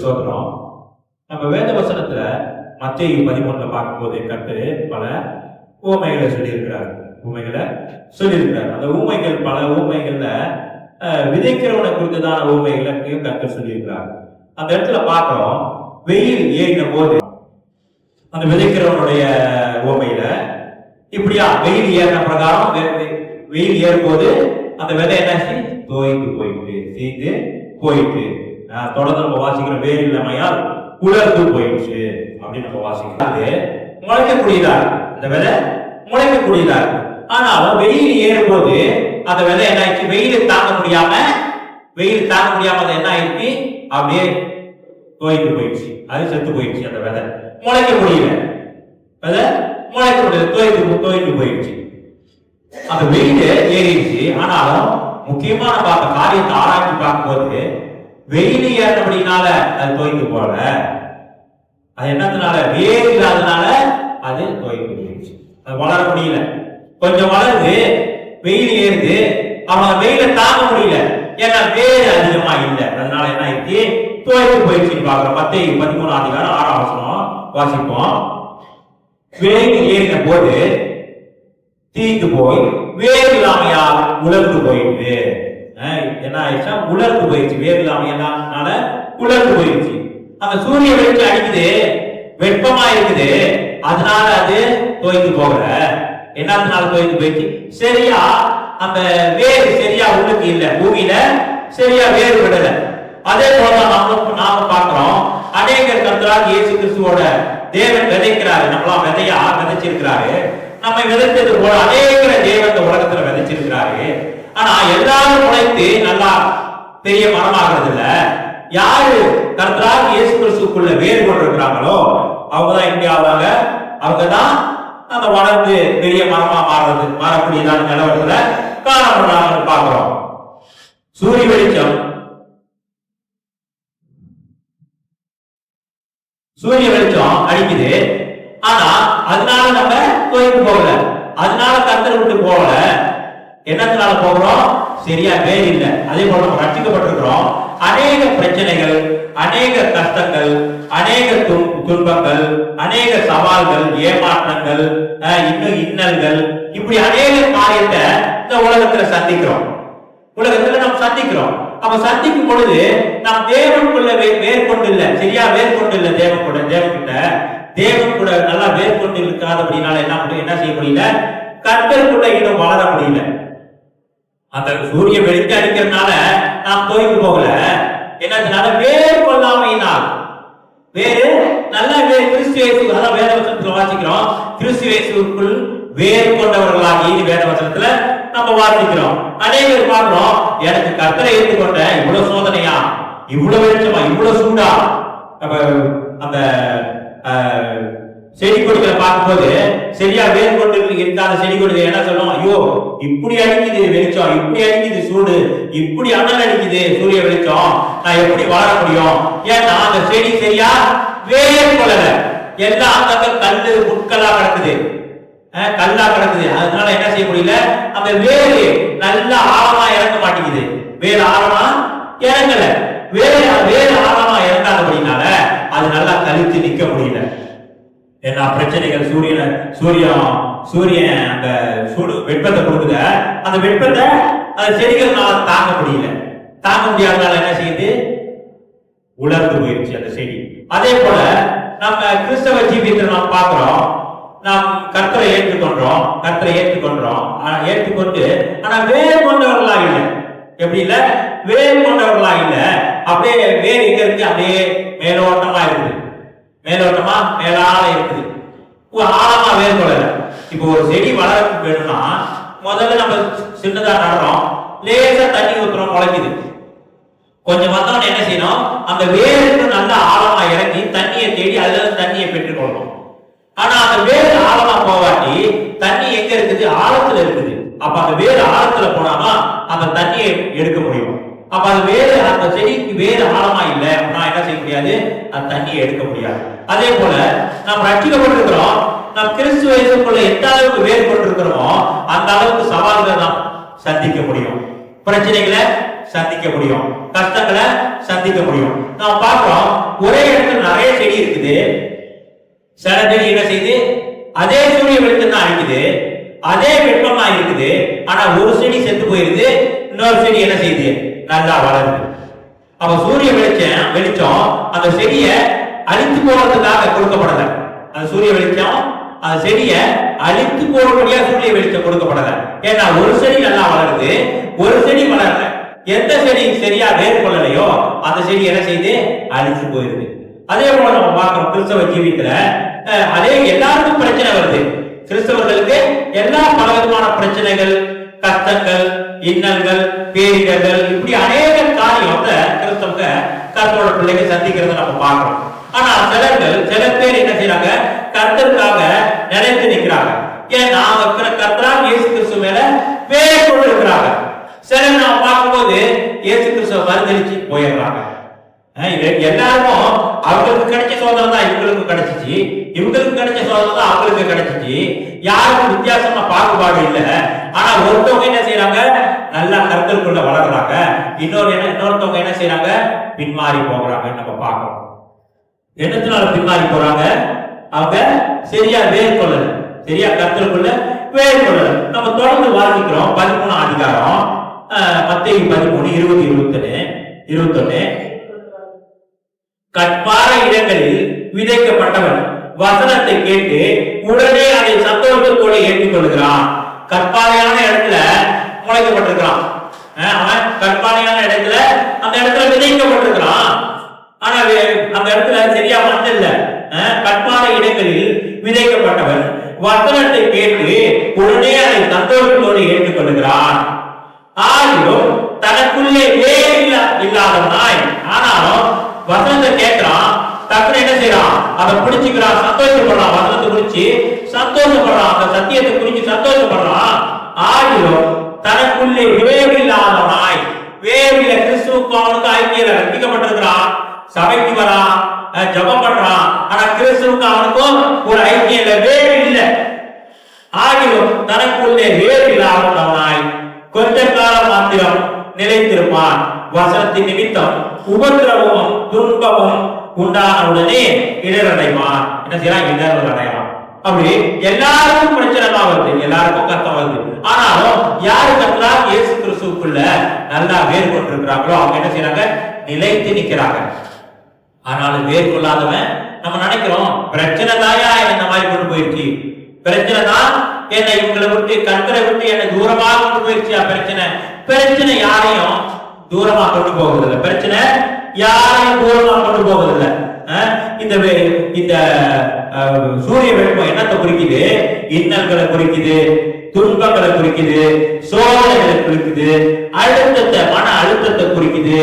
சோதனம். நம்ம வேத வசனத்துல மத்தேயு 13 பார்க்கும்போது கர்த்தர் பல ஊமைகளை சொல்லியிருக்கிறார். அந்த ஊமைகள் பல ஊமைகள்ல விதைக்கிறவனை குறித்துதான ஊமைகளையும் கர்த்தர் சொல்லியிருக்கிறார். அந்த இடத்துல பார்க்கிறோம், வெயில் ஏறின போது அந்த விதைக்கிறவனுடைய ஊமையில இப்படியா வெயில் ஏறின பிரகாரம் வெயில் ஏறும் போது அந்த விதை என்னாச்சு, தோய்ந்து போயிட்டு சீந்து போயிட்டு தொடர்ந்து நம்ம வாசிக்கிறோம். வேறு இல்லாமையால் உலர்ந்து போயிடுச்சு அப்படின்னு நம்ம வாசிக்கிறோம். முளைக்கக்கூடியதா இந்த விதை முளைக்கக்கூடியதா. ஆனாலும் வெயில் ஏறும் போது அந்த விதை என்ன ஆயிடுச்சு, வெயில் தாங்க முடியாம அது என்ன ஆயிடுச்சு, அப்படியே தோய்ந்து போயிடுச்சு. அது செத்து போயிடுச்சு. அந்த விதை முளைக்க முடியல, விதை முளைக்க முடியல, தோய்ந்து போயிடுச்சு. அந்த வெயில் ஏறிடுச்சு. ஆனாலும் முக்கியமா நம்ம அந்த காரியத்தை ஆராய்ச்சி பார்க்கும்போது வெயில் ஏறினபடினால அது தோய்ந்து போல, அது என்னதுனால வேறு இல்லாதனால அது தோய்ந்து போயிடுச்சு. அது வளர முடியல. கொஞ்சம் வளருது, வெயில் ஏறுது, அவங்க வெயில தாங்க முடியல, ஏன்னா வேறு அதிகமா இல்லை. அதனால என்ன ஆயிடுச்சு, தோய்ந்து போயிடுச்சுன்னு பாக்குறோம். மத்தேயு 13:6 வாசிப்போம். வெயில் ஏறின போது தீந்து போய் வேறு இல்லாமையால் உலர்ந்து போயிடுது. என்ன ஆயிடுச்சா, உலர்ந்து போயிடுச்சு. வேறு இல்லாமையால உலர்ந்து போயிடுச்சு. அந்த சூரிய வெளிச்சம் அடிக்குது, வெப்பமா இருக்குது, அதனால அது தோய்ந்து போகல. என்னதுனால தோய்ந்து போயிடுச்சு, சரியா அந்த வேறு சரியா உள்ளுக்கு இல்ல, பூமியில சரியா வேறு விடல. அதே போலதான் நாம பார்க்கிறோம். அநேகர் கர்த்தராகிய இயேசு கிறிஸ்துவோட தேவன் விதைக்கிறாரு, நம்மளாம் விதையா விதைச்சிருக்கிறாரு. நம்ம விதைத்தது போல அநேக தேவன் இந்த உலகத்துல விதைச்சிருக்கிறாரு. ஆனா எல்லாரும் உழைத்து நல்லா பெரிய மரமாகிறது இல்ல. யாரு கர்த்தராகிய இயேசு கிறிஸ்துக்குள்ள வேறு கொண்டிருக்கிறாங்களோ அவங்கதான் இங்கே ஆவாங்க. அவங்கதான் அந்த வளர்ந்து பெரிய மரமா மாறக்கூடியதான நிலவரத்துல காணப்படுறாங்கன்னு பார்க்கிறோம். சூரிய வெளிச்சம் அடிக்குது. ஆனா அதனால நம்ம தோய்ந்து போகல, அதனால கர்த்தரை விட்டு போகல. என்னத்தினால போகிறோம், சரியா வேறு இல்லை. அதே போல நம்ம ரட்சிக்கப்பட்டிருக்கிறோம். அநேக பிரச்சனைகள், அநேக கஷ்டங்கள், அநேக துன்பங்கள், அநேக சவால்கள், ஏமாற்றங்கள், இன்னும் இன்னல்கள், இப்படி அநேக காரியத்தை இந்த உலகத்துல சந்திக்கிறோம். நாம் சந்திக்கிறோம். அப்ப சந்திக்கும் பொழுது நாம் தேவனுக்குள்ள வேர்கொண்டு இல்லை, சரியா வேர்கொண்டு இல்லை. தேவன் கூட நல்லா வேர்கொண்டு இருக்காது. அப்படின்னால என்ன செய்ய முடியல, கர்த்தருக்குள்ள இன்னும் வளர முடியல. அந்த சூரிய வெளிச்சம் அடிக்கிறதுனால நாம் தோய்ந்து போகல. என்னதுனால வேர் கொள்ளாமையினால், வேறு நல்ல வேறு கிறிஸ்து இயேசு, அதான் வேத வசனத்துல வாசிக்கிறோம், கிறிஸ்து இயேசுக்குள் வேர் கொண்டவர்களாகி வேத வசனத்துல நம்ம வாசிக்கிறோம். அநேகர் பார்க்கிறோம், எனக்கு கர்த்தரை ஏற்றுக்கொண்ட இவ்வளவு சோதனையா, இவ்வளவு வெளிச்சமா, இவ்வளவு சூடா. அந்த செடி கொடிகளை பார்க்கும்போது சரியா வேர் கொண்டு இருக்காத செடி கொடிகள் என்ன சொல்லும், ஐயோ இப்படி அடிக்குது வெளிச்சம், இப்படி அடிக்குது சூடு, இப்படி அனல் அடிக்குது சூரிய வெளிச்சம், நான் எப்படி வளர முடியும்? ஏன்னா அந்த செடி சரியா வேர் கொள்ளல, எல்லாம் அங்கங்க கல்லு முட்களா கிடக்குது, அதனால என்ன செய்ய முடியல, அந்த வேறு நல்ல ஆழமா இறங்க மாட்டேங்குது. வேறு ஆழமா இறங்கல, வேறு ஆழமா இறங்காதபடினால அது நல்லா கழித்து நிக்க முடியல. ஏன்னா பிரச்சனைகள், சூரியன் அந்த சூடு வெப்பத்தை கொடுக்குத, அந்த வெப்பத்தை அந்த செடிகள்னால தாங்க முடியாதனால என்ன செய்யுது, உலர்ந்து போயிடுச்சு அந்த செடி. அதே போல நம்ம கிறிஸ்தவ ஜீவியத்தில் நாம் பார்க்கிறோம், நாம் கர்த்தரை ஏற்றுக்கொண்டு ஆனா வேறு கொண்டவர்களா இல்லை. எப்படி இல்ல, வேறு கொண்டவர்களா இல்ல, அப்படியே வேறு எங்க இருக்கு, அப்படியே மேலோட்டமா இருக்குது, மேலால இருக்குது, ஆழமா வேறு கொள்ளல. இப்போ ஒரு செடி வளர வேணும்னா முதல்ல நம்ம சின்னதா நடுறோம், லேசா தண்ணி ஊத்துறோம், முளைக்குது. கொஞ்சம் வந்தவன என்ன செய்யணும், அந்த வேருக்கு நல்ல ஆழமா இறங்கி தண்ணியை தேடி அதுல தண்ணியை பெற்றுக்கொள்ளணும். ஆனா அந்த வேறு ஆழமா போவாட்டி தண்ணி எங்க இருக்குது, ஆழத்துல இருக்குது. அப்ப அந்த வேறு ஆழத்துல போனாதான் அந்த தண்ணியை எடுக்க முடியும். அப்ப அது வேறு, அந்த செடிக்கு வேறு ஆழமா இல்லை அப்படின்னா என்ன செய்ய முடியாது, அந்த தண்ணியை எடுக்க முடியாது. அதே போல நாம் ரட்சிக்கப்பட்டிருக்கிறோம், நாம் கிறிஸ்துவ இயேசுக்குள்ள எந்த அளவுக்கு வேறு கொண்டிருக்கிறோமோ அந்த அளவுக்கு சவால்களை நாம் சந்திக்க முடியும், பிரச்சனைகளை சந்திக்க முடியும், கஷ்டங்களை சந்திக்க முடியும். நாம் பார்க்கிறோம், ஒரே இடத்துல நிறைய செடி இருக்குது. சில செடி என்ன செய்யுது, அதே சூரிய வெளிச்சம் தான் அடிக்குது, அதே வெப்பமா இருக்குது. ஆனா ஒரு செடி செத்து போயிருது, இன்னொரு செடி என்ன செய்யுது, நல்லா வளருது. அப்ப சூரிய வெளிச்சம் அந்த செடியை அழித்து போறதுக்காக கொடுக்கப்படல. அந்த சூரிய வெளிச்சம் அந்த செடியை அழித்து போறபடியா சூரிய வெளிச்சம் கொடுக்கப்படல. ஏன்னா ஒரு செடி நல்லா வளருது, ஒரு செடி வளரல. எந்த செடி சரியா வேர் கொள்ளலையோ அந்த செடி என்ன செய்யுது, அழித்து போயிருது. அதே போல நம்ம பார்க்கிறோம் கிறிஸ்தவ ஜீவியத்துல அதே எல்லாருக்கும் பிரச்சனை வருது. கிறிஸ்தவர்களுக்கு எல்லா பலவிதமான பிரச்சனைகள், கஷ்டங்கள், இன்னல்கள், பேரிடர்கள், இப்படி அநேக காரியத்தை கிறிஸ்தவங்க கர்த்தரோட பிள்ளைங்க சந்திக்கிறத நம்ம பார்க்கிறோம். ஆனா சில பேர் என்ன செய்யறாங்க, கர்த்தருக்காக நிலைத்து நிற்கிறாங்க. ஏன் நாம கர்த்தராக இயேசு கிறிஸ்து மேல வேர் கொண்டு இருக்கிறாங்க. சிலர் நாம் பார்க்கும்போது இயேசு கிறிஸ்துவ மறுதளிச்சு போயிடுறாங்க. எல்லாருக்கும் அவங்களுக்கு கிடைச்ச சோதனை தான் இவங்களுக்கு கிடைச்சிச்சு, இவங்களுக்கு கிடைச்ச சோதனை தான் அவங்களுக்கு கிடைச்சிச்சு. யாருக்கும் வித்தியாசமா பாகுபாடு இல்லை. ஆனா ஒருத்தவங்க என்ன செய்யறாங்க, நல்லா கர்த்தருக்குள்ள வளர்றாங்க, இன்னொருத்தவங்க என்ன செய்யறாங்க, பின்மாறி போகிறாங்க. நம்ம பார்க்கிறோம். என்னத்தினால பின்மாறி போறாங்க, அவங்க சரியா வேர் கொள்ளல, சரியா கர்த்தருக்குள்ள வேர் கொள்ளல. நம்ம தொடர்ந்து வாசிக்கிறோம் 13ஆம் அதிகாரம் மத்தேயு 13 21. கற்பார இடங்களில் விதைக்கப்பட்டவன் வசனத்தை கேட்டு உடனே அதை சந்தோஷத்தோடு ஏற்றுக்கொள்கிறான். கற்பாறையான இடத்துல முளைக்கப்பட்டிருக்கிறான். அவன் கற்பாறையான இடத்துல அந்த இடத்துல விதைக்கப்பட்டிருக்கிறான். ஆனா அந்த இடத்துல சரியா மண் இல்ல. கற்பாறை இடங்களில் விதைக்கப்பட்டவன் வசனத்தை கேட்டு உடனே அதை சந்தோஷத்தோடு ஏற்றுக்கொள்கிறான். ஆகியும் தனக்குள்ளே வேறு இல்லாதவனாய், ஆனாலும் வசனத்தை கேட்கிறான், டக்குனு என்ன செய்யறான், அதை பிடிச்சுக்கிறான், சந்தோஷப்படுறான். வசனத்தை குறிச்சு சந்தோஷப்படுறான், அந்த சத்தியத்தை குறிச்சு சந்தோஷப்படுறான். ஆகிலும் தனக்குள்ளே வேறு இல்லாதவனாய், வேறு இல்ல, கிறிஸ்துவுக்கு அவனுக்கு ஐக்கியம் ரட்சிக்கப்பட்டிருக்கிறான், சபைக்கு வரான், ஜபம் பண்றான். ஆனா கிறிஸ்துவுக்கு அவனுக்கும் ஒரு ஐக்கியம் இல்ல, வேறு இல்லை. ஆகிலும் தனக்குள்ளே வேறு இல்லாதவனாய் கொஞ்ச காலம் மாத்திரம் நிலைத்திருப்பான். வசனத்தின் நிமித்தம் உபத்திரவமும் துன்பமும் உண்டான உடனே இடரடைவான். என்ன செய்யலாம், இடர்கள் அடையலாம். அப்படி எல்லாருக்கும் பிரச்சனை தான் வருது, எல்லாருக்கும் கஷ்டம் வருது. ஆனாலும் யாரு கத்தரா இயேசு கிறிஸ்துவுக்குள்ள நல்லா வேர் கொண்டிருக்கிறாங்களோ அவங்க என்ன செய்யறாங்க, நிலைத்து நிக்கிறாங்க. ஆனாலும் வேர் கொள்ளாதவன் நம்ம நினைக்கிறோம், பிரச்சனை தாயா இந்த மாதிரி கொண்டு போயிடுச்சு, பிரச்சனை தான் என்னை இவங்களை விட்டு கர்த்தரை விட்டு என்னை தூரமாக கொண்டு போயிடுச்சு. பிரச்சனை யாரையும் தூரமா கொண்டு போவதில்லை, பிரச்சனை யாரையும் தூரமா கொண்டு போவதில்லை. இந்த சூரிய வெப்பம் என்னத்தை குறிக்குது, இன்னல்களை குறிக்குது, துன்பங்களை குறிக்குது, சோதனைகளை குறிக்குது, மன அழுத்தத்தை குறிக்குது,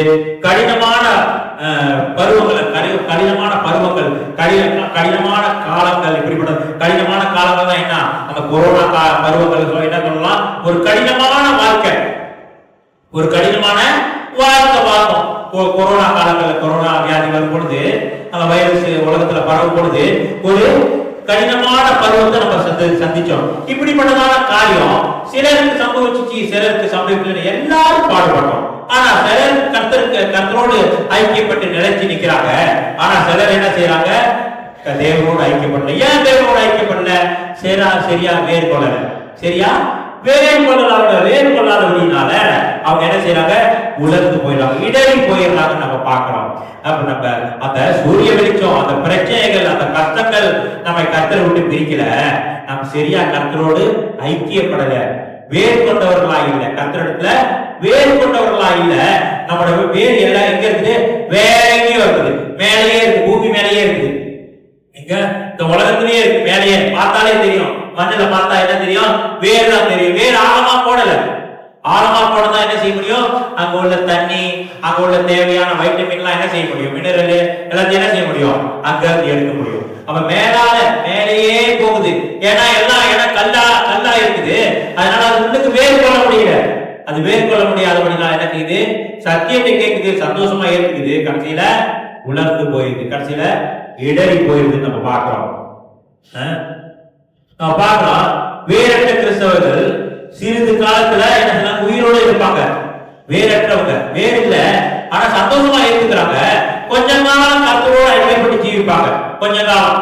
கடினமான பருவங்கள், கடினமான காலங்கள். இப்படிப்பட்ட கடினமான காலங்கள் தான் என்ன, அந்த கொரோனா பருவங்கள் என்ன சொல்லலாம், ஒரு கடினமான வாழ்க்கை, ஒரு கடினமான வாழ்க்கை பார்ப்போம். கொரோனா காலங்களில் கொரோனா வியாதி வரும் பொழுது, அந்த வைரஸ் உலகத்துல பரவும் பொழுது ஒரு கடினமான பருவத்தை நம்ம சந்திச்சோம். இப்படிப்பட்டதான காரியம் சிலருக்கு சம்பவிச்சு, சிலருக்கு சம்பவிக்கல, எல்லாரும் பாடுபட்டோம். ஆனா சிலர் கர்த்தரோடு ஐக்கியப்பட்டு நிலைச்சு நிக்கிறாங்க. ஆனா சிலர் என்ன செய்யறாங்க, தேவனோடு ஐக்கியப்படல. ஏன் தேவனோடு ஐக்கியப்படல, சரியா வேர் கொள்ளல, சரியா வேர் கொள்ளாதபடினால அவங்க என்ன செய்யறாங்க, உலர்ந்து போயிடறாங்க, இடறி போயிடறாங்க. நம்ம பார்க்கிறோம். அப்ப நம்ம அந்த சூரிய வெளிச்சம், அந்த பிரச்சனைகள், அந்த கஷ்டங்கள் நம்ம கர்த்தரை விட்டு பிரிக்கல, நம்ம சரியா கர்த்தரோடு ஐக்கியப்படல, வேர் கொண்டவர்களா இல்ல, கர்த்தரிடத்துல வேர் கொண்டவர்களா இல்ல. நம்மளோட வேர் எல்லாம் எங்க இருக்குது, வேற எங்கேயும் இருக்குது, மேலேயே இருக்கு, பூமி மேலேயே இருக்குது, இங்க இந்த உலகத்திலேயே இருக்கு, மேலேயே பார்த்தாலே தெரியும். மண்ணில பார்த்தா என்ன தெரியும், வேர் தான் தெரியும். வேர் ஆழமா போடல, ஆழமா போடதான் என்ன செய்ய முடியும், அங்க உள்ள தண்ணி, அங்க உள்ள தேவையான வைட்டமின் எல்லாம் என்ன செய்ய முடியும், மினரல் எல்லாத்தையும் என்ன செய்ய முடியும், அங்க இருந்து எடுக்க முடியும். அப்ப மேலேயே போகுது. ஏன்னா எல்லாம் கல்லா இருக்குது, அதனால அது உள்ளுக்கு வேர் கொள்ள முடியல. அது வேர் கொள்ள முடியாதபடினா என்ன செய்யுது, சத்தியத்தை கேட்குது, சந்தோஷமா ஏற்றுக்குது, கடைசியில உலர்ந்து போயிடுது, கடைசியில இடறி போயிடுது. நம்ம பார்க்கிறோம். நம்ம பார்க்கிறோம், வேறற்ற கிறிஸ்தவர்கள் சிறிது காலத்துல என்ன உயிரோடு இருப்பாங்க, வேறற்றவங்க, வேறு இல்ல, ஆனா சந்தோஷமா ஏத்துக்கிறாங்க. கொஞ்ச காலம் கர்த்தரோட ஐக்கியப்பட்டு ஜீவிப்பாங்க. கொஞ்ச காலம்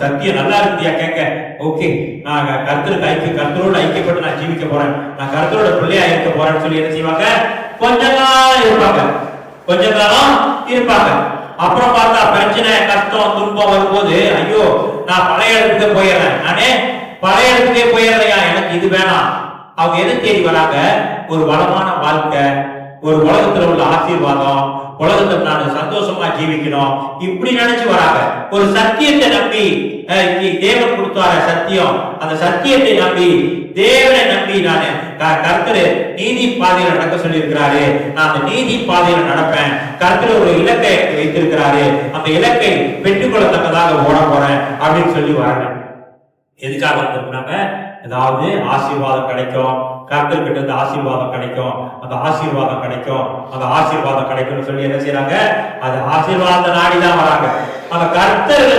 சத்தியம் நல்லா இருக்குதியா கேட்க, ஓகே நான் கர்த்தரோட ஐக்கியப்பட்டு நான் ஜீவிக்க போறேன், நான் கர்த்தரோட பிள்ளையா இருக்க போறேன்னு சொல்லி என்ன செய்வாங்க, கொஞ்ச காலம் இருப்பாங்க. கொஞ்ச காலம் இருப்பாங்க. அப்புறம் பார்த்தா பிரச்சனை, கஷ்டம், துன்பம் வரும்போது ஐயோ நான் பழைய இடத்துக்கு போயிடுறேன், நானே பழைய இடத்துக்கே போயிடுறையா, எனக்கு இது வேணாம். அவங்க எதை தேடி வராங்க? ஒரு வளமான வாழ்க்கை, ஒரு உலகத்துல உள்ள ஆசீர்வாதம், உலகத்துல நான் சந்தோஷமா ஜீவிக்கணும், இப்படி நினைச்சு வராங்க. ஒரு சத்தியத்தை நம்பி, தேவன் கொடுத்தார சத்தியம், அந்த சத்தியத்தை நம்பி, தேவனை நம்பி நான் கர்த்தர் நீதி பாதையில நடக்க சொல்லி இருக்கிறாரு, நான் அந்த நீதி பாதையில நடப்பேன், கர்த்தர் ஒரு இலக்கை வைத்திருக்கிறாரு, அந்த இலக்கை பெற்றுக்கொள்ளத்தக்கதாக ஓட போறேன் அப்படின்னு சொல்லி வராங்க. எதுக்காக வந்திருக்கிறாங்க? ஏதாவது ஆசீர்வாதம் கிடைக்கும், கர்த்தர் கிட்ட இருந்து ஆசீர்வாதம் கிடைக்கும், அந்த ஆசீர்வாதம் கிடைக்கும், அந்த ஆசீர்வாதம் கிடைக்கும்னு சொல்லி என்ன செய்யறாங்க? அது ஆசீர்வாதத்தை நாடிதான் வராங்க. அந்த கர்த்தர்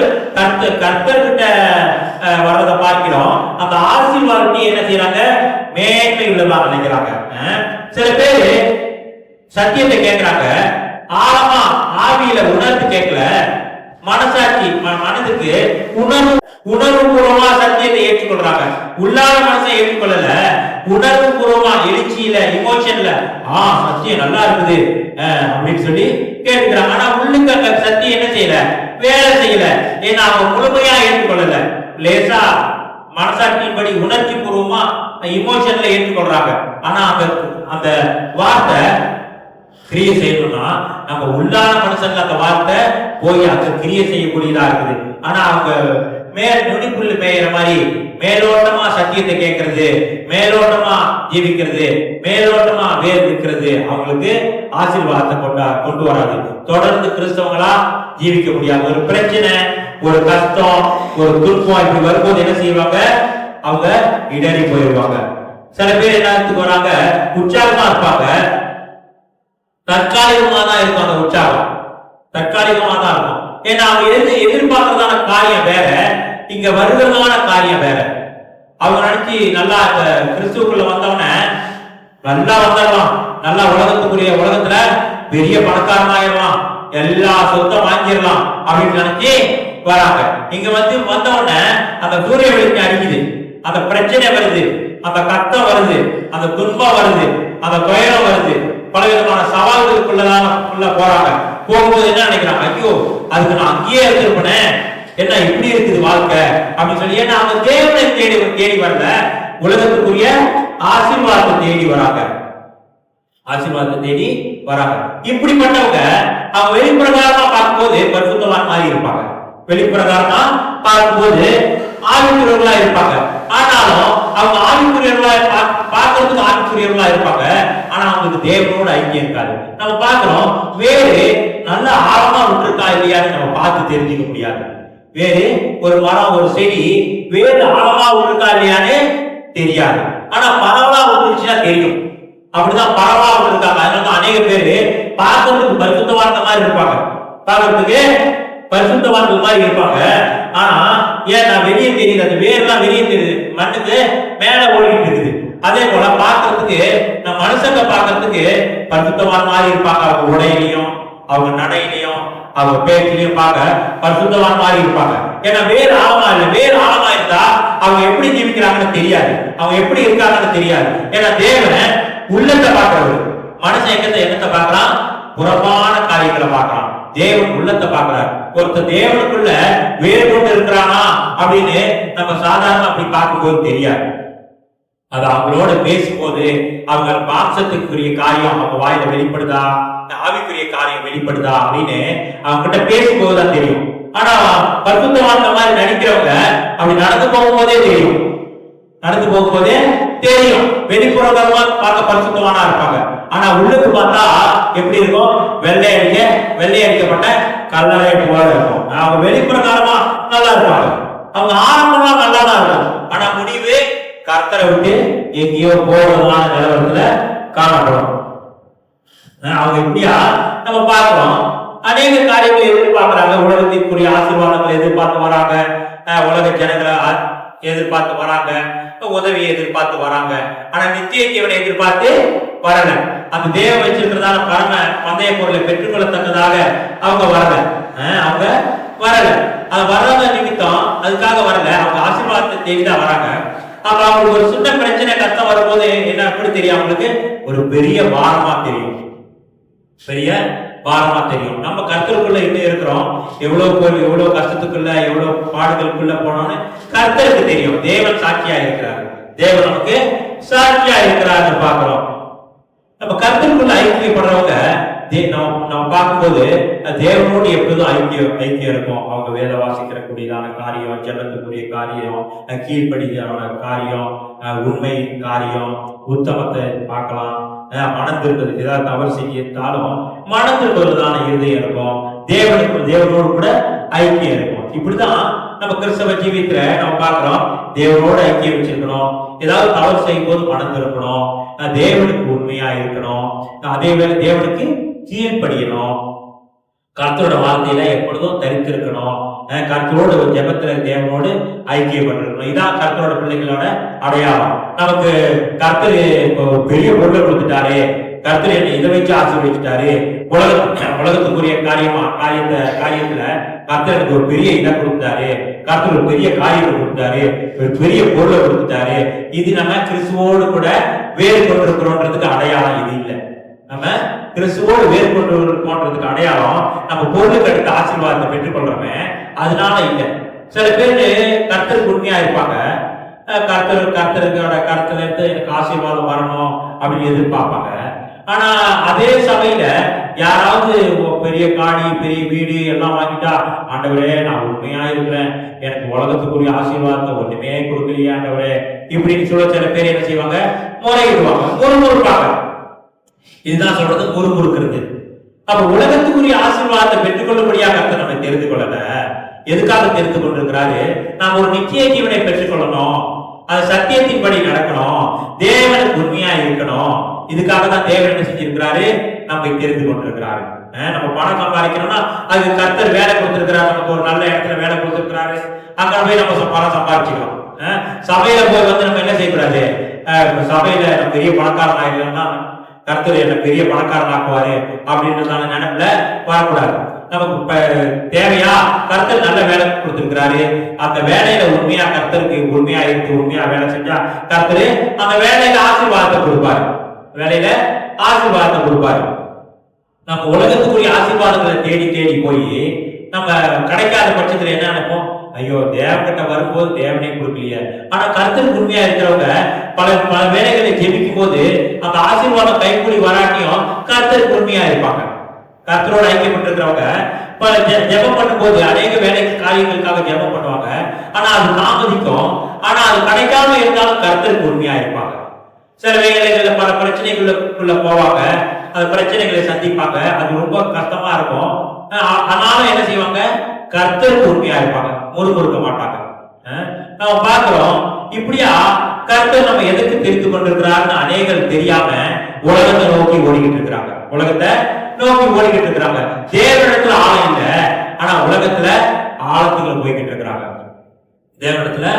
கிட்ட வர்றதை பார்க்கிறோம். அந்த ஆசீர்வாதத்தை என்ன செய்யறாங்க? மேன்மை உள்ளதா நினைக்கிறாங்க. சில பேரு சத்தியத்தை கேட்கிறாங்க, ஆழமா ஆவியில உணர்ந்து கேட்கல, மனசாட்சி மனதுக்கு உணர்வு பூர்வமா சத்தியத்தை ஏற்றுக்கொள்றாங்க. உள்ளான மனசை ஏற்றுக்கொள்ளல, உணர்வு பூர்வமா எழுச்சியில, இமோஷன்ல சத்தியம் நல்லா இருக்குது அப்படின்னு சொல்லி கேட்டுக்கிறாங்க. ஆனா உள்ளுக்கு அங்க சத்தியம் என்ன செய்யல, வேலை செய்யல. ஏன்னா அவங்க முழுமையா ஏற்றுக்கொள்ளல, லேசா மனசாட்சியின்படி உணர்ச்சி பூர்வமா இமோஷன்ல ஏற்றுக்கொள்றாங்க. ஆனா அந்த வார்த்தை கிரியை செய்யணும்னா நம்ம உள்ளான மனுஷங்க அந்த வார்த்தை போய் அந்த கிரியை செய்யக்கூடியதா இருக்குது. ஆனா அவங்க நுனிப்புள்ளு மேயிற மாதிரி மேலோட்டமா சத்தியத்தை கேட்கறது, மேலோட்டமா ஜீவிக்கிறது, மேலோட்டமா வேர் இருக்கிறது அவங்களுக்கு ஆசீர்வாதத்தை கொண்டு வராது. தொடர்ந்து கிறிஸ்தவங்களா ஜீவிக்க முடியாது. ஒரு பிரச்சனை, ஒரு கஷ்டம், ஒரு துன்பம் இப்படி வரும்போது என்ன செய்வாங்க? அவங்க இடறி போயிடுவாங்க. சில பேர் என்ன வராங்க, உற்சாகமா இருப்பாங்க, தற்காலிகமா தான் இருக்கும். அந்த உற்சாகம் தற்காலிகமா தான் இருக்கும். ஏன்னா அவங்க எதிர்பார்க்கறதான காரியம் வேற, இங்க வருகிறதான காரியம் வேற. அவங்க நினைச்சு நல்லா கிறிஸ்துக்குள்ள வந்தவன நல்லா வந்துடலாம், நல்லா உலகத்துல பெரிய பணக்காரனாயிரலாம், எல்லா சொத்தம் வாங்கிடலாம் அப்படின்னு நினைச்சு வராங்க. இங்க வந்தவன அந்த சூரிய வெளிச்சம் அடிக்குது, அந்த பிரச்சனை வருது, அந்த கஷ்டம் வருது, அந்த துன்பம் வருது, அந்த துயரம் வருது, பல விதமான சவால்களுக்குள்ள போறாங்க. போகும்போது என்ன நினைக்கிறாங்க, ஐயோ அதுக்கு நான் அங்கேயே இருந்திருப்பேன், என்ன இப்படி இருக்குது வாழ்க்கை அப்படின்னு சொல்லி. ஏன்னா அவங்க தேவனை தேடி வரல, உலகத்துக்குரிய ஆசீர்வாதத்தை தேடி வராங்க, ஆசீர்வாதத்தை தேடி வராங்க. இப்படிப்பட்டவங்க அவங்க வெளிப்பிரகாரமா பார்க்கும்போது பரிசுத்தவான் மாதிரி இருப்பாங்க, வெளிப்பிரகாரமா பார்க்கும்போது ஆவிக்குரியவர்களா இருப்பாங்க. ஆனாலும் அவங்க ஆவிக்குரியவர்களா பார்க்கறதுக்கு ஆவிக்குரியவர்களா இருப்பாங்க, ஆனா அவங்களுக்கு தேவனோட ஐக்கியம் இருக்காது. நம்ம பார்க்கிறோம், வேறு நல்ல ஆழமா விட்டுருக்கா இல்லையான்னு நம்ம பார்த்து தெரிஞ்சுக்க முடியாது. வேறு ஒரு மரம், ஒரு செடி வேறு ஆழமா விட்டுருக்கா இல்லையான்னு தெரியாது, ஆனா பரவலா விட்டுருச்சுன்னா தெரியும். அப்படிதான் பரவலா விட்டுருக்காங்க. அதனால அநேக பேரு பார்க்கறதுக்கு பரிசுத்தவான்கள் மாதிரி இருப்பாங்க, பார்க்கறதுக்கு பரிசுத்தவான்கள் மாதிரி இருப்பாங்க. ஆனா ஏன் நான் வெளியே தெரியுது, அந்த வேர்லாம் வெளியே தெரியுது, மண்ணுக்கு மேல ஓடிட்டு இருக்குது. அதே போல பார்க்கறதுக்கு நம்ம மனுஷங்க பார்க்கறதுக்கு பரிசுத்தவான் மாதிரி இருப்பாங்க. அவங்க உடையிலையும், அவங்க நடையிலையும், அவங்க பேச்சிலையும் பார்க்க பரிசுத்தவான் மாதிரி இருப்பாங்க. ஏன்னா வேறு ஆழமா இல்லை. வேறு ஆழமா இருந்தா அவங்க எப்படி ஜீவிக்கிறாங்கன்னு தெரியாது, அவங்க எப்படி இருக்காங்கன்னு தெரியாது. ஏன்னா தேவன் உள்ளத்தை பார்க்கறது, மனுஷன் என்னத்தை பார்க்கலாம், புறமான காரியங்களை பார்க்கலாம். தேவன் உள்ளத்தை பார்க்கிறார். ஒருத்தர் தேவனுக்குள்ள வேறு கொண்டு இருக்கிறானா அப்படின்னு நம்ம சாதாரண அப்படி பார்க்கும்போது தெரியாது. அது அவங்களோட பேசும்போது அவங்க மாம்சத்துக்குரிய காரியம் அவங்க வாயில வெளிப்படுதா, ஆவிக்குரிய காரியம் வெளிப்படுதா அப்படின்னு அவங்க கிட்ட பேசும்போது தான் தெரியும். ஆனா பரிசுத்தவான்கள் மாதிரி நடிக்கிறவங்க அப்படி நடந்து போகும்போதே தெரியும், நடந்து போகும்போதே தெரியும். வெளிப்புறமா பார்க்க பரிசுத்தவானா இருப்பாங்க, ஆனா உள்ளுக்கு பார்த்தா எப்படி இருக்கும், வெள்ளை அடிக்கப்பட்ட கல்லறை போல இருக்கும். அவங்க வெளிப்புறமா நல்லா இருப்பாங்க, அவங்க ஆரம்பமா நல்லா தான் இருக்கும், ஆனா முடிவு கர்த்தரை விட்டு எங்கேயோ போறதான நிலவரத்துல காணப்படும். அவங்க இப்படியா நம்ம பார்க்கிறோம். அநேக காரியங்களை எதிர்பார்க்கிறாங்க, உலகத்திற்குரிய ஆசீர்வாதங்களை எதிர்பார்த்து வராங்க, உலக ஜனங்களை எதிர்பார்த்து வராங்க, உதவியை எதிர்பார்த்து வராங்க. ஆனா நித்திய ஜீவனை எதிர்பார்த்து வரல. அந்த தேவன் வச்சிருக்கிறதான பரம பந்தய பொருளை பெற்றுக்கொள்ளத்தக்கதாக அவங்க வரல. அவங்க வரல. அது வராத நிமித்தம் அதுக்காக வரல. அவங்க ஆசீர்வாதத்தை தேடிதான் வராங்க. அப்ப அவங்களுக்கு ஒரு சின்ன பிரச்சனை கஷ்டம் வரும்போது என்ன எப்படி தெரியும்? அவங்களுக்கு ஒரு பெரிய பாரமா தெரியும். பெரிய பாரமா தெரியும். நம்ம கர்த்தருக்குள்ள இன்னும் இருக்கிறோம். எவ்வளவு கஷ்டத்துக்குள்ள எவ்வளவு பாடுகளுக்குள்ள போனோம்னு கர்த்தருக்கு தெரியும். தேவன் சாட்சியா இருக்கிறார். தேவன் நமக்கு சாட்சியா இருக்கிறார் பாக்குறோம். நம்ம கர்த்தருக்குள்ள ஐக்கியப்படுறவங்க நம்ம பார்க்கும்போது தேவனோடு எப்போதும் ஐக்கியம் இருக்கும். அவங்க வேத வாசிக்கிற கூடியதான காரியம், ஜெபத்துக்குரிய காரியம், கீழ்ப்படியான காரியம், உண்மை காரியம், உத்தமத்தை பார்க்கலாம். மனம் திருப்பது ஏதாவது தவறு செய்யத்தாலும் மனம் திருப்பதுதான இருதயம் இருக்கும். தேவனோடு கூட ஐக்கியம் இருக்கும். இப்படிதான் நம்ம கிறிஸ்தவ ஜீவித்துல நம்ம பார்க்கிறோம். தேவனோட ஐக்கியம் வச்சிருக்கணும். ஏதாவது தவறு செய்யும் போது மனம் திருப்பணும். தேவனுக்கு உண்மையா இருக்கணும். அதே வேளை தேவனுக்கு கீழ்ப்படியணும். கர்த்தரோட வார்த்தையில எப்பொழுதும் தரித்திருக்கணும். கர்த்தரோட ஒரு ஜெபத்துல தேவனோடு ஐக்கியப்பட்டிருக்கணும். இதான் கர்த்தரோட பிள்ளைகளோட அடையாளம். நமக்கு கர்த்தர் இப்போ பெரிய பொருளை கொடுத்துட்டாரு, கர்த்தர் என்னை இதை வச்சு ஆசீர்வதிச்சுட்டாரு, உலகத்துக்குரிய காரியத்துல கர்த்தர் எனக்கு ஒரு பெரிய இதை கொடுத்தாரு, கர்த்தர் ஒரு பெரிய காரியத்தை கொடுத்தாரு, ஒரு பெரிய பொருளை கொடுத்துட்டாரு, இது நம்ம கிறிஸ்துவோடு கூட வேறு கொண்டிருக்கிறோன்றதுக்கு அடையாளம் இது இல்லை. நம்ம கிறிஸ்துவோடு வேறு கொண்டிருக்கிறோன்றதுக்கு அடையாளம் நம்ம பொருளுக்கு அடுத்த ஆசீர்வாதத்தை பெற்றுக்கொள்றோமே, அதனால இல்லை. சில பேர் கர்த்தருக்கு உண்மையா இருப்பாங்க. கர்த்தத்துல இருந்து எனக்கு ஆசீர்வாதம் வரணும் அப்படின்னு எதிர்பார்ப்பாங்க. ஆனா அதே சபையில யாராவது பெரிய காணி, பெரிய வீடு எல்லாம் வாங்கிட்டா, ஆண்டவரே நான் உண்மையா இருக்கிறேன், எனக்கு உலகத்துக்குரிய ஆசீர்வாதத்தை ஒண்ணுமே கொடுக்கலையே ஆண்டவரே இப்படின்னு சொல்ல சில பேர் என்ன செய்வாங்க? முறையிடுவாங்க, முறுமுறுப்பாங்க. இதுதான் சொல்றது முறுமுறுக்கிறது. அப்ப உலகத்துக்குரிய ஆசீர்வாதத்தை பெற்றுக்கொள்ளும்படியாக கர்த்தர் நம்ம தெரிந்து கொள்ளல. எதுக்காக தெரிந்து கொண்டிருக்கிறாரு? நாம் ஒரு நித்திய ஜீவனை பெற்றுக்கொள்ளணும், அது சத்தியத்தின்படி நடக்கணும், தேவனுக்கு உண்மையா இருக்கணும். இதுக்காக தான் தேவன் என்ன செஞ்சிருக்கிறாரு? நம்மை தெரிந்து கொண்டிருக்கிறாரு. நம்ம பணம் சம்பாதிக்கணும்னா அது கர்த்தர் வேலை கொடுத்திருக்கிறாரு. நமக்கு ஒரு நல்ல இடத்துல வேலை கொடுத்திருக்கிறாரு, அங்க போய் நம்ம பணம் சம்பாதிச்சுக்கலாம். சபையில போய் நம்ம என்ன செய்யக்கூடாது? சபையில நம்ம பெரிய பணக்காரன் ஆகிடலன்னா கர்த்தர் என்ன பெரிய பணக்காரன் ஆக்குவாரு அப்படின்றதான நினைப்புல வரக்கூடாது. நமக்கு தேவையா? கர்த்தர் நல்ல வேலை கொடுத்திருக்கிறாரு, அந்த வேலையில உண்மையா கர்த்தருக்கு உண்மையா இருக்கு, உண்மையா வேலை செஞ்சா கர்த்தரு அந்த வேலையில ஆசீர்வாதத்தை கொடுப்பாரு. வேலையில ஆசீர்வாதத்தை கொடுப்பாரு. நம்ம உலகத்துக்குரிய ஆசீர்வாதங்களை தேடி தேடி போய் நம்ம கிடைக்காத பட்சத்துல என்ன நினைப்போம்? ஐயோ, தேவன்கிட்ட வரும்போது தேவனே கொடுக்கலையே. ஆனா கர்த்தருக்கு உண்மையா இருக்கிறவங்க பல வேலைகளை ஜெபிக்கும் போது அந்த ஆசீர்வாதம் கைக்கூலி வராட்டியும் கர்த்தருக்கு உண்மையா இருப்பாங்க. கர்த்தரோட ஐக்கியப்பட்டிருக்கிறவங்க பல ஜெபம் பண்ணும்போது அநேக வேலை காரியங்களுக்காக ஜெபம் பண்ணுவாங்க. ஆனா அது தாமதிக்கும். ஆனா அது கிடைக்காம இருந்தாலும் கர்த்தருக்கு உண்மையா இருப்பாங்க. சில வேலைகள்ல பல பிரச்சனைகளுக்குள்ள போவாங்க, அந்த பிரச்சனைகளை சந்திப்பாங்க, அது ரொம்ப கஷ்டமா இருக்கும். ஆனாலும் என்ன செய்வாங்க? கர்த்தருக்கு உண்மையா இருப்பாங்க, முறுமுறுக்க மாட்டாங்க. நம்ம பார்க்கிறோம். இப்படியா கர்த்தர் நம்ம எதுக்கு தெரிந்து கொண்டிருக்கிறாருன்னு அநேகர் தெரியாம உலகத்தை நோக்கி ஓடிக்கிட்டு இருக்கிறாங்க. உலகத்தை நோக்கி ஓடிக்கிட்டு இருக்கிறாங்க. தேவனிடத்துல ஆழம் இல்லை, ஆனா உலகத்துல ஆழத்துக்குள்ள போய்கிட்டு இருக்கிறாங்க. தேவனிடத்துல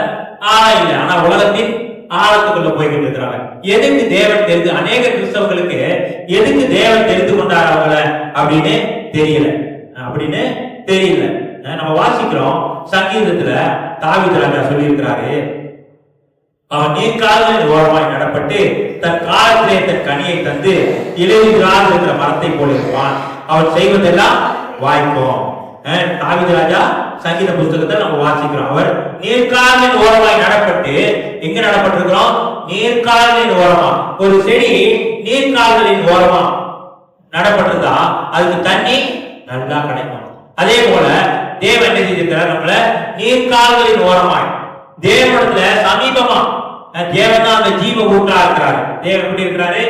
ஆழம் இல்லை, ஆனா உலகத்தின் ஆழத்துக்குள்ள போய்கிட்டு இருக்கிறாங்க. எதுக்கு தேவன் தெரிந்து, அநேக கிறிஸ்தவர்களுக்கு எதுக்கு தேவன் தெரிந்து கொண்டார் அவங்கள அப்படின்னு தெரியல. நம்ம வாசிக்கிறோம் சங்கீதத்துல தாவீது ராஜா சொல்லி இருக்கிறாரு, அவன் நீர்க்கால்களின் ஓரமாய் நடப்பட்டு தன் காலத்திலே தன் கனியை தந்து இலையுதிராக இருக்கிற மரத்தை போல இருப்பான், அவன் செய்வதெல்லாம் வாய்க்கும். தாவீது ராஜா சங்கீத புத்தகத்தை நம்ம வாசிக்கிறோம். அவர் நீர்க்கால்களின் ஓரமாய் நடப்பட்டு, எங்க நடப்பட்டிருக்கிறோம்? நீர்க்கால்களின் ஓரமா. ஒரு செடி நீர்க்கால்களின் ஓரமா நடப்பட்டிருந்தா அதுக்கு தண்ணி நல்லா கிடைக்கும். அதே போல தேவன் என்ன செஞ்சிருக்கிறார்? நம்மள நீர்க்கால்களின் ஓரமாய் தேவனிடத்துல சமீபமா, தேவன் தான் அந்த ஜீவ ஊற்றா இருக்கிறாரு. தேவன் எப்படி இருக்கிறாரு?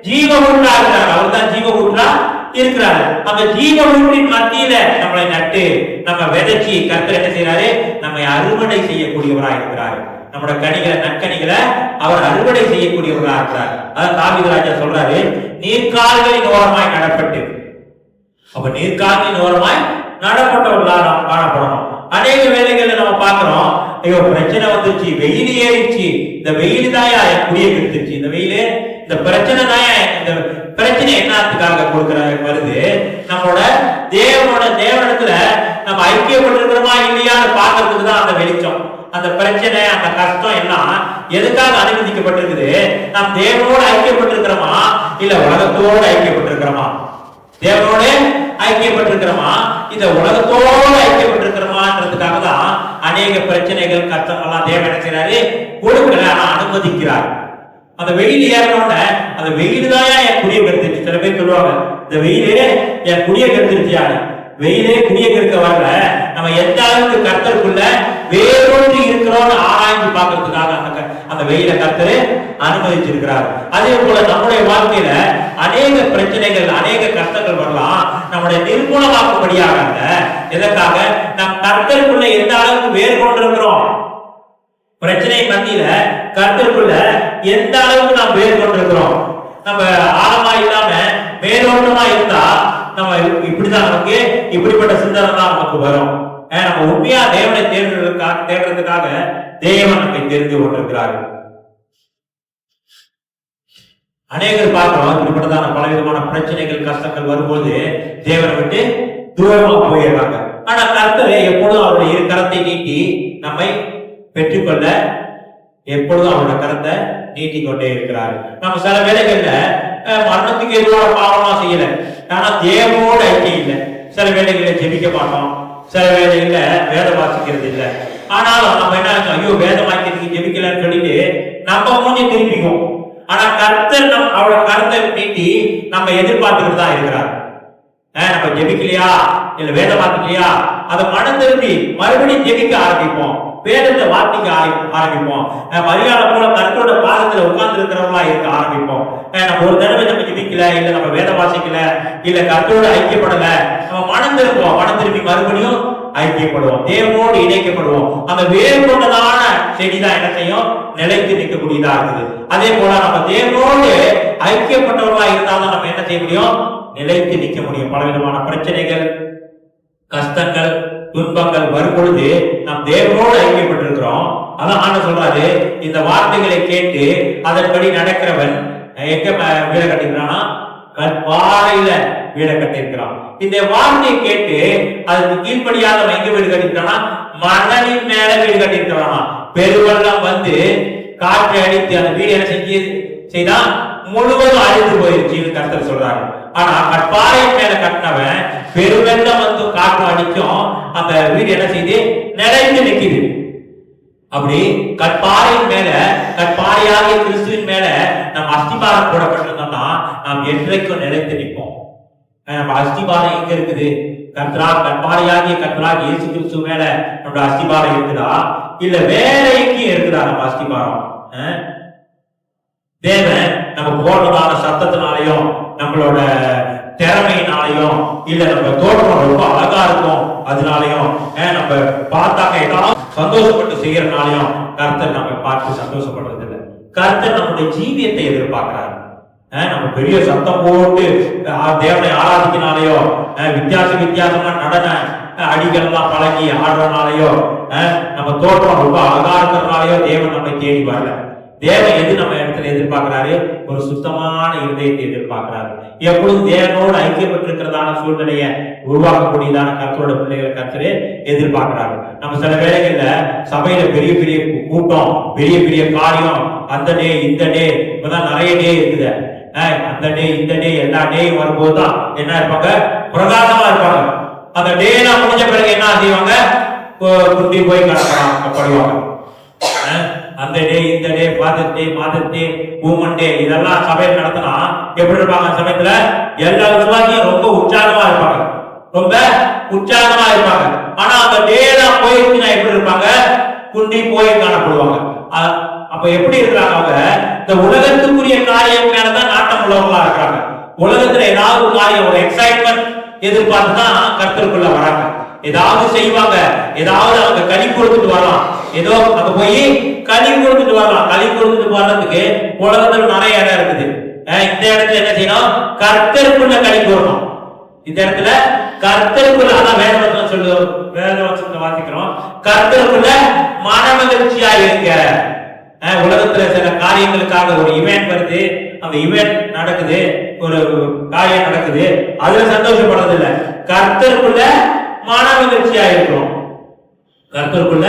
ஜீவ ஊற்றா இருக்கிறாரு. அவர் தான் ஜீவ ஊற்றா இருக்கிறாரு. அந்த ஜீவ ஊற்றின் மத்தியில நம்மளை நட்டு நம்ம விதைச்சி கர்த்தர் என்ன செய்யறாரு? நம்மை அறுவடை செய்யக்கூடியவராக இருக்கிறாரு. நம்மளோட கனிகளை, நற்கனிகளை அவர் அறுவடை செய்யக்கூடியவராக இருக்கிறார். அதான் தாவீது ராஜா சொல்றாரு, நீர்க்கால்களின் ஓரமாய் நடப்பட்டு. அப்ப நீர்க்கால்களின் ஓரமாய் நடப்பட்டவர்களா நாம் காணப்படணும். அநேக வேலைகள்ல நம்ம பாக்குறோம், ஐயோ பிரச்சனை வந்துருச்சு, வெயில் ஏறிடுச்சு, இந்த வெயில் தாயா என் குடியை கெடுத்துருச்சு, இந்த வெயிலு இந்த பிரச்சனை தாயா, இந்த பிரச்சனை என்னத்துக்காக கொடுக்கிற வருது, நம்மளோட தேவனிடத்துல நம்ம ஐக்கியப்பட்டிருக்கிறோமா இல்லையான்னு பாக்குறதுக்கு தான் அந்த வெளிச்சம். அந்த பிரச்சனை அந்த கஷ்டம் எல்லாம் எதுக்காக அனுமதிக்கப்பட்டிருக்குது? நாம் தேவனோடு ஐக்கியப்பட்டிருக்கிறோமா இல்ல உலகத்தோடு ஐக்கியப்பட்டிருக்கிறோமா? தேவனோடு ஐக்கியப்பட்டிருக்கிறோமா இந்த உலகத்தோடு ஐக்கியப்பட்டிருக்கிறோமான்றதுக்காக தான் அநேக பிரச்சனைகள் கஷ்டங்கள்லாம் தேவன் என்ன செய்யறாரு? கொடுக்கல, ஆனா அனுமதிக்கிறார். அந்த வெயில் ஏறனோட அந்த வெயில் தான் என் குடியை கெடுத்துருச்சு. சில பேர் சொல்லுவாங்க, இந்த வெயிலே என் குடியை கெடுத்துருச்சியாரு. வெயிலே குடியை கெடுக்க வரல, நம்ம எந்த அளவுக்கு கர்த்தருக்குள்ள வேறொன்று இருக்கிறோம்னு ஆராய்ந்து பார்க்கறதுக்காக அந்த வெயில கர்த்தர் அனுமதிச்சிருக்கிறார். அதே போல நம்முடைய வாழ்க்கையில அநேக பிரச்சனைகள் அநேக கஷ்டங்கள் வரலாம், நம்முடைய நிர்மூலமாக்கும்படியாக அல்ல. எதற்காக? நம் கர்த்தருக்குள்ள எந்த அளவுக்கு வேறு கொண்டிருக்கிறோம், பிரச்சனை மத்தியில கர்த்தருக்குள்ள எந்த அளவுக்கு நாம் வேறு கொண்டிருக்கிறோம். நம்ம ஆழமா இல்லாம மேலோட்டமா இருந்தா நம்ம இப்படிதான், நமக்கு இப்படிப்பட்ட சிந்தனை தான் நமக்கு வரும். நம்ம உண்மையா தேவனை தேடுறதுக்காக தேவன் நம்மை தெரிந்து கொண்டிருக்கிறார்கள். அநேகர் பார்க்கிறோம், இப்படிப்பட்டதான பல விதமான பிரச்சனைகள் கஷ்டங்கள் வரும்போது தேவனை விட்டு தூரமா போயிடுறாங்க. ஆனா கர்த்தர் எப்பொழுதும் அவருடைய இரு கரத்தை நீட்டி நம்மை பெற்றுக்கொள்ள எப்பொழுதும் அவரோட கரத்தை நீட்டிக்கொண்டே இருக்கிறார். நம்ம சில வேளைகள்ல மரணத்துக்கு எதுவான பாவமா செய்யல, ஆனா தேவனோட ஐக்கியம் இல்லை. சில வேளைகளில் ஜெபிக்க மாட்டோம், சில வேளைகள்ல வேதம் வாசிக்கிறது இல்லை. ஆனாலும் நம்ம என்ன, ஐயோ வேதம் வாசிக்கிறதுக்கு ஜெபிக்கலன்னு சொல்லிட்டு நம்ம மூஞ்சி திருப்பிக்கும். ஆனா கர்த்தர் அவரோட கருத்தை நீட்டி நம்ம எதிர்பார்த்துக்கிட்டு தான் இருக்கிறார். நம்ம ஜெபிக்கலையா இல்ல வேதம் வாசிக்கலையா, அதை மனம் திருப்பி மறுபடியும் ஜெபிக்க ஆரம்பிப்போம், வேதத்தை வாசிக்க ஆரம்பிப்போம். மரியாத போல கர்த்தரோட பாதத்துல உட்கார்ந்து இருக்கிறவங்களா இருக்க ஆரம்பிப்போம். நம்ம ஒரு தடவை நம்ம ஜெபிக்கல, இல்ல நம்ம வேத வாசிக்கல, இல்ல கர்த்தரோட ஐக்கியப்படல, நம்ம மனம் திரும்புவோம், மனம் திரும்பி மறுபடியும் ஐக்கியப்படுவோம், தேவனோடு இணைக்கப்படுவோம். அந்த வேறு கொண்டதான செடிதான் என்ன செய்யும்? நிலைத்து நிற்கக்கூடியதா இருக்குது. அதே போல நம்ம தேவனோடு ஐக்கியப்பட்டவர்களா இருந்தாலும் நம்ம என்ன செய்ய முடியும்? நிலைத்து நிற்க முடியும். பலவிதமான பிரச்சனைகள் கஷ்டங்கள் துன்பங்கள் வரும் பொழுது நாம் தேவனோடு ஐக்கியப்பட்டிருக்கிறோம். அதான் ஆண்டவர் சொல்றாரு, இந்த வார்த்தைகளை கேட்டு அதன்படி நடக்கிறவன் எங்க வீட கட்டிருக்கிறானா? கற்பாறையில வீட கட்டிருக்கிறான். இந்த வார்த்தையை கேட்டு அதுக்கு கீழ்படியாதவன் எங்க வீடு கட்டிருக்கானா? மணலின் மேல வீடு கட்டிருக்கிறானா. பெருவெள்ளம் வந்து காற்றை அடித்து அந்த வீடு என்ன செய்தா? முழுவதும் அழித்து போயிருச்சு கர்த்தர் சொல்றாரு. ஆனா கற்பாறையின் மேல கட்டினவன் பெருவெள்ளம் வந்து காற்று அடிக்கும், அந்த வீடு என்ன செய்து? நிலைத்து நிற்குது. அப்படி கற்பாறையின் மேல, கற்பாறையாகிய கிறிஸ்துவின் மேல நம்ம அஸ்திபாரம் போடப்பட்டிருந்தோம்னா நாம் என்றைக்கும் நிலைத்து நிற்போம். நம்ம அஸ்திபாரம் எங்க இருக்குது? கற்பாறையாகிய கர்த்தராகிய இயேசு கிறிஸ்து மேல நம்மளோட அஸ்திபாரம் இருக்குதா, இல்ல வேற எங்கேயும் இருக்குதா நம்ம அஸ்திபாரம்? தேவன் நம்ம போடுறதான சத்தத்தினாலையும் நம்மளோட திறமையினாலையும் இல்ல நம்ம தோற்றம் ரொம்ப அழகா இருக்கும் அதனாலையும் நம்ம பார்த்தாக்க ஏதாவது சந்தோஷப்பட்டு செய்யறதுனாலையும் கர்த்தர் நம்ம பார்த்து சந்தோஷப்படுறது இல்லை. கர்த்தர் நம்முடைய ஜீவியத்தை எதிர்பார்க்கிறார். நம்ம பெரிய சத்தம் போட்டு தேவனை ஆராதிக்கினாலேயோ, வித்தியாசமா நடன அடிகள்லாம் பழகி ஆடுறதுனாலையோ, நம்ம தோற்றம் ரொம்ப அழகா இருக்கிறதுனாலயோ தேவன் நம்மை தேடி வரல. தேவன் எது நம்ம இடத்துல எதிர்பார்க்கிறாரு? ஒரு சுத்தமான இருதயத்தை எதிர்பார்க்கிறாரு. எப்பொழுதும் தேவனோடு ஐக்கியப்பட்டிருக்கிறதான சூழ்நிலையை உருவாக்கக்கூடியதான கர்த்தரோட பிள்ளைகளை கர்த்தரே எதிர்பார்க்கிறாரு. நம்ம சில வேளைகள்ல சபையில பெரிய பெரிய கூட்டம், பெரிய பெரிய காரியம், அந்த டே இந்த டே, இப்பதான் நிறைய டே இருக்குது. அந்த டே இந்த டே எல்லா டேயும் வரும்போதுதான் என்ன இருப்பாங்க? பிரகாசமா இருப்பாங்க. அந்த டே எல்லாம் முடிஞ்ச பிறகு என்ன செய்வாங்க? குட்டி போய் கஷ்டப்படுவாங்க. அந்த டே இந்த டே, ஃபாதர்ஸ் டே, மதர்ஸ் டே, உமன் டே, இதெல்லாம் சபையில் நடத்தினா எப்படி இருப்பாங்க? சமயத்துல எல்லா விசுவாசியும் ரொம்ப உற்சாகமா இருப்பாங்க, ரொம்ப உற்சாகமா இருப்பாங்க. ஆனா அந்த டே எல்லாம் போயிருச்சுன்னா எப்படி இருப்பாங்க? குண்டி போய் காணப்படுவாங்க. அப்ப எப்படி இருக்கிறாங்க? அவங்க இந்த உலகத்துக்குரிய காரியம் மேலதான் நாட்டம் உள்ளவங்களா இருக்கிறாங்க. உலகத்துல ஏதாவது காரியம், ஒரு எக்ஸைட்மெண்ட் எதிர்பார்த்துதான் கர்த்தருக்குள்ள வராங்க. ஏதாவது செய்வாங்க, ஏதாவது அவங்க களி கொடுத்துட்டு வரலாம், ஏதோ அங்க போய் களி கொடுத்துட்டு வரலாம். களி கொடுத்துட்டு வர்றதுக்கு உலகத்துல நிறைய இடம் இருக்குது. இந்த இடத்துல என்ன செய்யணும்? கர்த்தருக்குள்ள களி கூறணும். இந்த இடத்துல கர்த்தருக்குள்ள, அதான் வேதவசனம் சொல்லுவோம், வேதவசனத்தை வாசிக்கிறோம், கர்த்தருக்குள்ள மனமகிழ்ச்சியா இருங்க. உலகத்துல சில காரியங்களுக்காக ஒரு இவெண்ட் வருது, அந்த இவெண்ட் நடக்குது, ஒரு காரியம் நடக்குது, அதுல சந்தோஷப்படுறது இல்ல. கர்த்தருக்குள்ள மனமகிழ்ச்சியா இருக்கிறோம். கர்த்தருக்குள்ள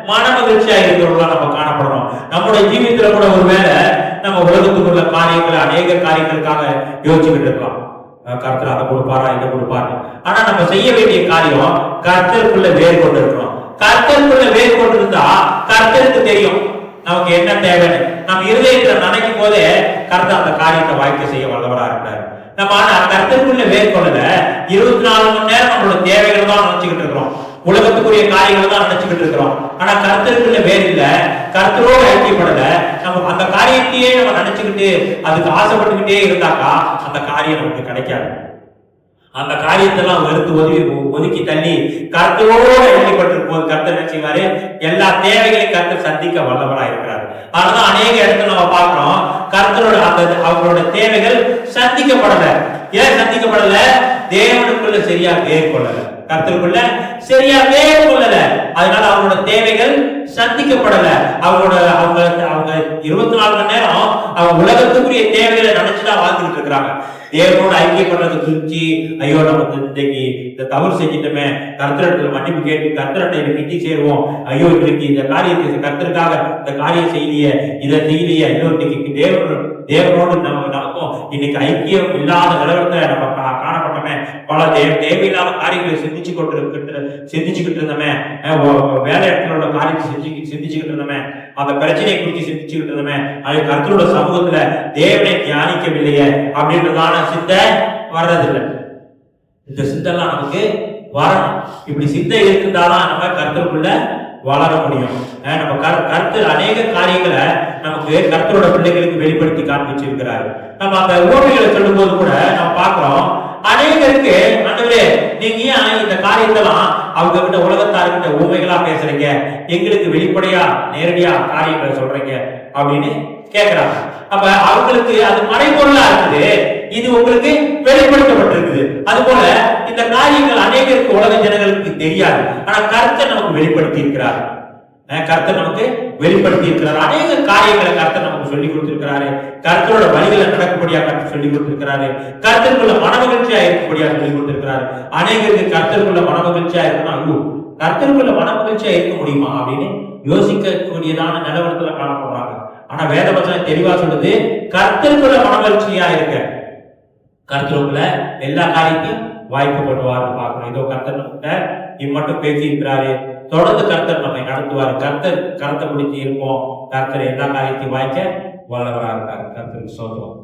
மனமகிழ்ச்சியா இருக்கிறவங்களா நம்ம காணப்படுறோம். நம்முடைய ஜீவியத்துல கூட ஒருவேளை நம்ம உலகத்துக்குள்ள காரியங்களை, அநேக காரியங்களுக்காக யோசிச்சுக்கிட்டு இருக்கலாம். கர்த்தர் அதை கொடுப்பாரா, இதை கொடுப்பாரு. ஆனா நம்ம செய்ய வேண்டிய காரியம் கர்த்தருக்குள்ள வேர் கொண்டு இருக்கிறோம். கர்த்தருக்குள்ள வேர் கொண்டு இருந்தா கர்த்தருக்கு தெரியும் நமக்கு என்ன தேவைன்னு. நம்ம இருதயத்துல நினைக்கும் போதே கர்த்தர் அந்த காரியத்தை வாய்க்க செய்ய வல்லவரா இருக்கிறார். நம்ம ஆனா கர்த்தருக்குள்ள வேர் கொள்ளல, 24 மணி நேரம் நம்மளோட தேவைகளை தான் நினைச்சுக்கிட்டு இருக்கிறோம், உலகத்துக்குரிய காரியங்களை தான் நினைச்சுக்கிட்டு இருக்கிறோம். ஆனா கர்த்தருக்குள்ள வேறு இல்ல, கர்த்தரோடு ஐக்கியப்படல, நம்ம அந்த காரியத்தையே நம்ம நினைச்சுக்கிட்டு அதுக்கு ஆசைப்பட்டுக்கிட்டே இருந்தாக்கா அந்த காரியம் நமக்கு கிடைக்காது. அந்த காரியத்தெல்லாம் ஒதுக்கி தள்ளி கர்த்தரோடு ஐக்கியப்பட்டிருக்கும் போது கர்த்தர் என்ன செய்வாரு, எல்லா தேவைகளையும் கர்த்தர் சந்திக்க வல்லவரா இருக்கிறார். அதனால அநேக இடத்துல நம்ம பார்க்கிறோம், கர்த்தரோட அவங்களோட தேவைகள் சந்திக்கப்படல. ஏன் சந்திக்கப்படல? தேவனுக்குள்ள சரியா வேர் கொள்ளல, கர்த்தருக்குள்ள சரியா வேர் கொள்ளல. அதனால அவங்களோட தேவைகள் சந்திக்கப்படல. அவங்க 24 மணி நேரம் அவங்க உலகத்துக்குரிய தேவைகளை நினைச்சுதான் வாழ்ந்துகிட்டு இருக்கிறாங்க. தேவனோட ஐக்கியப்படுறது குறிச்சு, ஐயோ நமக்கு இன்னைக்கு இந்த தவறு செஞ்சிட்டோமே, கர்த்தரிடத்துல மன்னிப்பு கேட்டு கர்த்தரிட்ட கிட்டி சேருவோம், ஐயோ இன்னைக்கு இந்த காரியத்தை கர்த்தருக்காக இந்த காரியம் செய்யலையே, இதை செய்யலையே, ஐயோ இன்னைக்கு தேவனோடு நமக்கும் இன்னைக்கு ஐக்கியம் இல்லாத நிலவரத்துல நம்ம காணப்பட்டோமே, பல தேவையில்லாத காரியங்களை சிந்திச்சுக்கிட்டு இருந்தோமே, வேலை இடத்துல காரியத்தை சிந்திச்சுக்கிட்டு இருந்தோமே, அந்த பிரச்சனையை குறித்து சிந்திச்சுக்கிட்டு இருந்தோமே, அது கர்த்தரோட சமூகத்துல தேவனை தியானிக்கவில்லையே அப்படின்றதான சிந்தை வர்றதில்லை. இந்த சிந்தெல்லாம் நமக்கு வரணும். இப்படி சிந்தை இருந்தாதான் நம்ம கர்த்தருக்குள்ள வளர முடியும். நம்ம கர்த்தர் அநேக காரியங்களை நமக்கு கர்த்தரோட பிள்ளைகளுக்கு வெளிப்படுத்தி காண்பிச்சிருக்கிறாரு. நம்ம அந்த உவமைகளை சொல்லும் போது கூட நம்ம பார்க்கிறோம், அநேகருக்கு ஆண்டவரே நீங்க ஏன் இந்த காரியத்தெல்லாம் அவங்க கிட்ட உலகத்தார்கிட்ட உண்மைகளா பேசுறீங்க, எங்களுக்கு வெளிப்படையா நேரடியா காரியங்களை சொல்றீங்க அப்படின்னு கேட்கிறாங்க. அப்ப அவங்களுக்கு அது மறைபொருளா இருக்குது, இது உங்களுக்கு வெளிப்படுத்தப்பட்டிருக்குது. அது போல இந்த காரியங்கள் அநேகருக்கு உலக ஜனங்களுக்கு தெரியாது, ஆனா கர்த்தர் நமக்கு வெளிப்படுத்தி இருக்கிறார். கர்த்தர் நமக்கு வெளிப்படுத்தி இருக்கிறார். அநேக காரியங்களை கர்த்தர் நமக்கு சொல்லி கொடுத்திருக்கிறாரு. கர்த்தரோட வழிகளை நடக்கக்கூடிய கர்த்தர் சொல்லி கொடுத்திருக்கிறாரு. கர்த்தருக்குள்ள மனமகிழ்ச்சியா இருக்கக்கூடிய சொல்லி கொடுத்திருக்கிறாரு. அநேகருக்கு கர்த்தருக்குள்ள மனமகிழ்ச்சியா இருக்கணும், ஐயோ கர்த்தருக்குள்ள மனமகிழ்ச்சியா இருக்க முடியுமா அப்படின்னு யோசிக்கக்கூடியதான நிலவரத்துல காணப்படுறாங்க. ஆனா வேதவசனம் தெளிவா சொல்லுது, கர்த்தருக்குள்ள மனமகிழ்ச்சியா இருக்க, கர்த்தருக்குள்ள எல்லா காரியத்தையும் வாய்ப்பு பண்ணுவார்னு பார்க்கணும். இதோ கர்த்தர் நம்ம இம்மட்டும் பேசி இருக்கிறாரு, தொடர்ந்து கர்த்தர் நம்மை நடத்துவார். கர்த்தர் கருத்தை பிடிச்சி இருப்போம். கர்த்தர் எல்லா காரியத்தையும் வாய்க்க வல்லவராக இருக்கார். கர்த்தருக்கு சோதரம்.